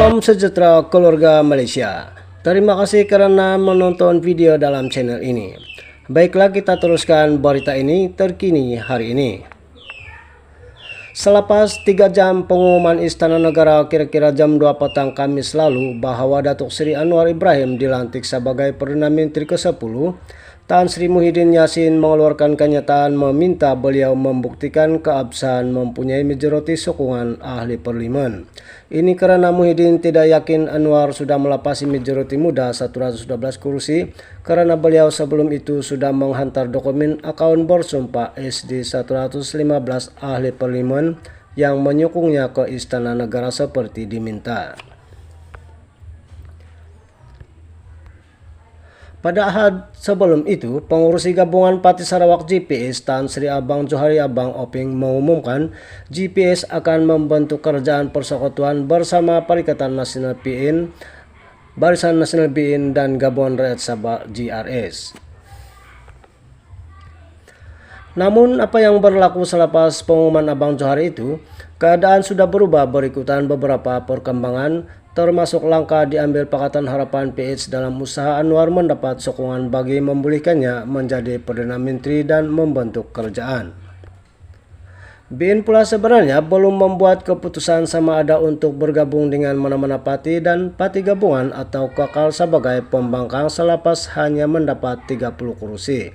Salam sejahtera keluarga Malaysia. Terima kasih karena menonton video dalam channel ini. Baiklah, kita teruskan berita ini terkini hari ini. Selepas 3 jam pengumuman Istana Negara kira-kira jam 2 petang Kamis lalu bahwa Datuk Seri Anwar Ibrahim dilantik sebagai Perdana Menteri ke-10, Tan Sri Muhyiddin Yassin mengeluarkan kenyataan meminta beliau membuktikan keabsahan mempunyai majoriti sokongan ahli parlimen. Ini karena Muhyiddin tidak yakin Anwar sudah melapasi majoriti muda 112 kursi karena beliau sebelum itu sudah menghantar dokumen akaun bersumpah SD 115 ahli parlimen yang menyokongnya ke Istana Negara seperti diminta. Pada Ahad sebelum itu, pengurusi gabungan Parti Sarawak GPS Tan Sri Abang Johari Abang Oping mengumumkan GPS akan membentuk kerajaan persekutuan bersama Perikatan Nasional PN, Barisan Nasional BN dan Gabungan Rakyat Sabah GRS. Namun apa yang berlaku selepas pengumuman Abang Johari itu, keadaan sudah berubah berikutan beberapa perkembangan, termasuk langkah diambil Pakatan Harapan PH dalam usaha Anwar mendapat sokongan bagi memulihkannya menjadi Perdana Menteri dan membentuk kerajaan. BN pula sebenarnya belum membuat keputusan sama ada untuk bergabung dengan mana-mana parti dan parti gabungan atau kekal sebagai pembangkang selepas hanya mendapat 30 kursi.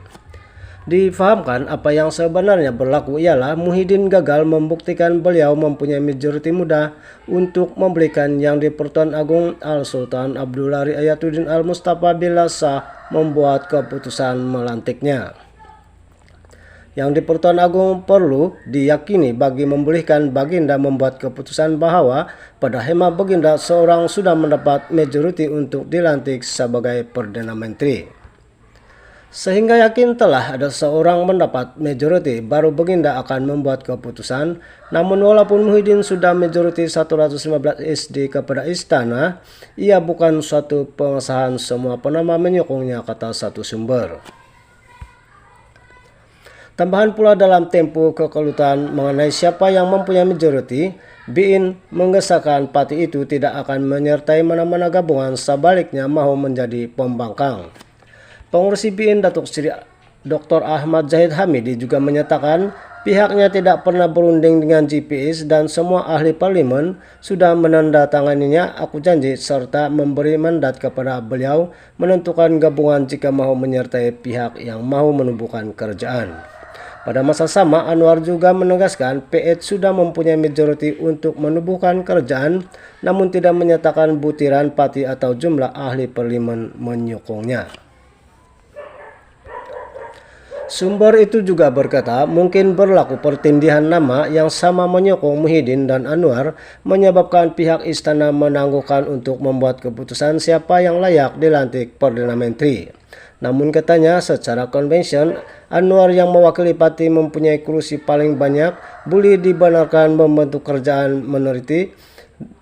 Difahamkan apa yang sebenarnya berlaku ialah Muhyiddin gagal membuktikan beliau mempunyai majoriti muda untuk membelikan yang di Pertuan Agung Al-Sultan Abdullah Riayatuddin Al-Mustafa bila sah membuat keputusan melantiknya. Yang di Pertuan Agung perlu diyakini bagi membolehkan Baginda membuat keputusan bahwa pada hemat Baginda seorang sudah mendapat majoriti untuk dilantik sebagai Perdana Menteri. Sehingga yakin telah ada seorang mendapat majoriti, baru Baginda akan membuat keputusan. Namun walaupun Muhyiddin sudah majoriti 115 SD kepada istana, ia bukan suatu pengesahan semua penama menyokongnya, kata satu sumber. Tambahan pula dalam Tempo Kekelutan mengenai siapa yang mempunyai majoriti, BN mengesahkan parti itu tidak akan menyertai mana-mana gabungan, sebaliknya mahu menjadi pembangkang. Pengurusi BN Datuk Seri Dr. Ahmad Zahid Hamidi juga menyatakan pihaknya tidak pernah berunding dengan GPS dan semua ahli parlimen sudah menandatanganinya aku janji serta memberi mandat kepada beliau menentukan gabungan jika mahu menyertai pihak yang mahu menubuhkan kerajaan. Pada masa sama, Anwar juga menegaskan PH sudah mempunyai majoriti untuk menubuhkan kerajaan namun tidak menyatakan butiran parti atau jumlah ahli parlimen menyokongnya. Sumber itu juga berkata mungkin berlaku pertindihan nama yang sama menyokong Muhyiddin dan Anwar menyebabkan pihak istana menangguhkan untuk membuat keputusan siapa yang layak dilantik Perdana Menteri. Namun katanya secara konvensi Anwar yang mewakili parti mempunyai kursi paling banyak boleh dibenarkan membentuk kerajaan minoriti,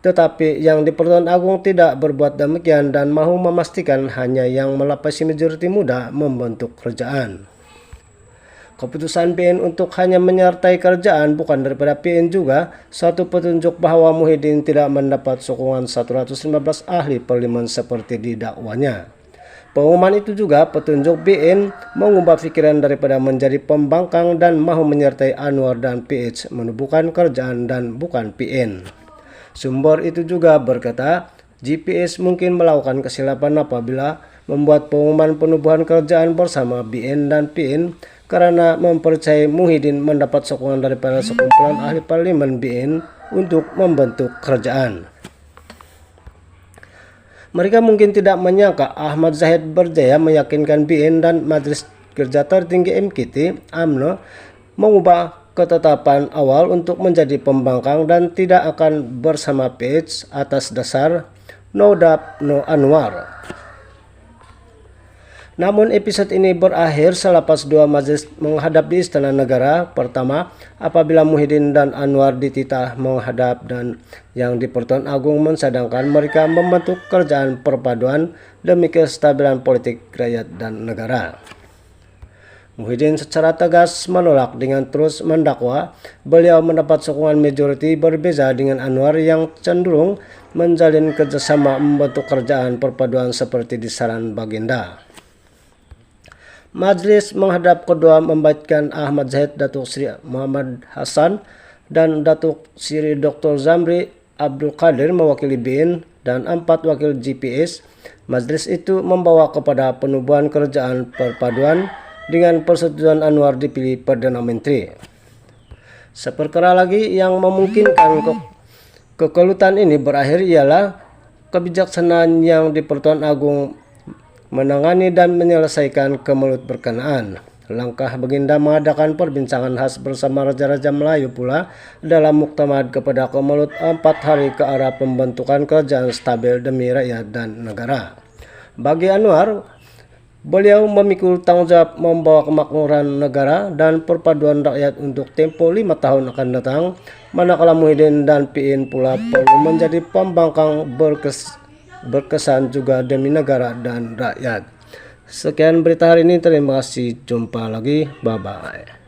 tetapi yang di Pertuan Agung tidak berbuat demikian dan mahu memastikan hanya yang melapasi majoriti muda membentuk kerajaan. Keputusan PN untuk hanya menyertai kerajaan bukan daripada PN juga suatu petunjuk bahwa Muhyiddin tidak mendapat sokongan 115 ahli parlimen seperti didakwanya. Pengumuman itu juga petunjuk BN mengubah pikiran daripada menjadi pembangkang dan mahu menyertai Anwar dan PH menubuhkan kerajaan dan bukan PN. Sumber itu juga berkata GPS mungkin melakukan kesilapan apabila membuat pengumuman penubuhan kerajaan bersama BN dan PN karena mempercayai Muhyiddin mendapat sokongan daripada sekumpulan ahli parlimen BN untuk membentuk kerajaan. Mereka mungkin tidak menyangka Ahmad Zahid berjaya meyakinkan BN dan Majelis Kerja Tertinggi MKT UMNO mengubah ketetapan awal untuk menjadi pembangkang dan tidak akan bersama PH atas dasar no doubt no Anwar. Namun episode ini berakhir selepas dua majelis menghadap di Istana Negara. Pertama, apabila Muhyiddin dan Anwar dititah menghadap dan yang di Pertuan Agung mensadangkan mereka membentuk kerajaan perpaduan demi kestabilan politik rakyat dan negara. Muhyiddin secara tegas menolak dengan terus mendakwa beliau mendapat sokongan majoriti berbeda dengan Anwar yang cenderung menjalin kerjasama membentuk kerjaan perpaduan seperti di saran Baginda. Majelis menghadap kedua membacakan Ahmad Zahid Datuk Sri Muhammad Hasan dan Datuk Sri Dr. Zamri Abdul Qadir mewakili BIN dan 4 wakil GPS. Majelis itu membawa kepada penubuhan kerjaan perpaduan dengan persetujuan Anwar dipilih Perdana Menteri. Seperkara lagi yang memungkinkan kekelutan ini berakhir ialah kebijaksanaan yang di Pertuan Agung menangani dan menyelesaikan kemelut berkenaan. Langkah Baginda mengadakan perbincangan khas bersama Raja-Raja Melayu pula dalam muktamad kepada kemelut 4 hari ke arah pembentukan kerajaan stabil demi rakyat dan negara. Bagi Anwar, beliau memikul tanggung jawab membawa kemakmuran negara dan perpaduan rakyat untuk tempo 5 tahun akan datang, manakala Muhyiddin dan PIN pula perlu menjadi pembangkang berkesan juga demi negara dan rakyat. Sekian berita hari ini, terima kasih, jumpa lagi, bye-bye.